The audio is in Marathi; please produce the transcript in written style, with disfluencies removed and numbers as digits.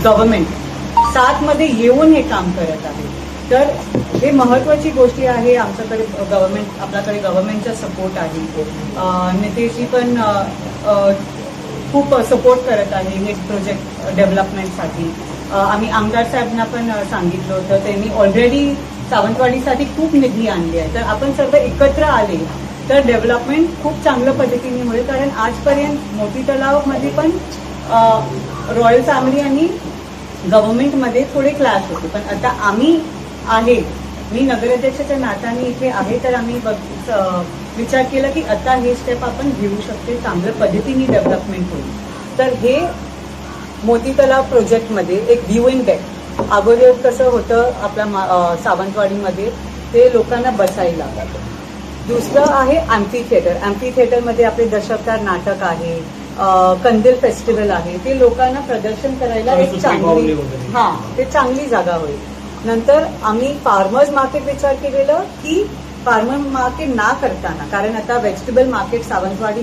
गव्हर्नमेंट साथमध्ये येऊन हे काम करत आहे. तर हे महत्वाची गोष्टी आहे. आमच्याकडे आपल्याकडे गव्हर्नमेंटचा सपोर्ट आहे. नितेशजी पण खूप सपोर्ट करत आहे हे प्रोजेक्ट डेव्हलपमेंटसाठी. आम्ही आमदार साहेबांना पण सांगितलं होतं, त्यांनी ऑलरेडी सावंतवाडीसाठी खूप निधी आणली आहे. तर आपण सर्व एकत्र आले तर डेव्हलपमेंट खूप चांगल्या पद्धतीने होईल. कारण आजपर्यंत मोती तलावमध्ये पण रॉयल फॅमिली आणि गव्हर्नमेंटमध्ये थोडे क्लॅश होते, पण आता आम्ही आहे, मी नगराध्यक्षाच्या नात्याने इथे आहे, तर आम्ही विचार केला की आता हे स्टेप आपण घेऊ शकते, चांगल्या पद्धतीने डेव्हलपमेंट होईल. तर हे मोती तलाव प्रोजेक्टमध्ये एक व्ह्यू इन डेक अगोदर कसं होतं आपल्या सावंतवाडीमध्ये, ते लोकांना बसायला लागतं. दुसरं आहे अँफी थिएटर. अँफी थिएटरमध्ये आपले दशावतार नाटक आहे, कंदील फेस्टिवल आहे, ते लोकांना प्रदर्शन करायला एक चांगली ते चांगली जागा होईल. नंतर आम्ही फार्मर्स मार्केट विचार केलेलं की फार्मर मार्केट ना करताना, कारण आता व्हेजिटेबल मार्केट सावंतवाडी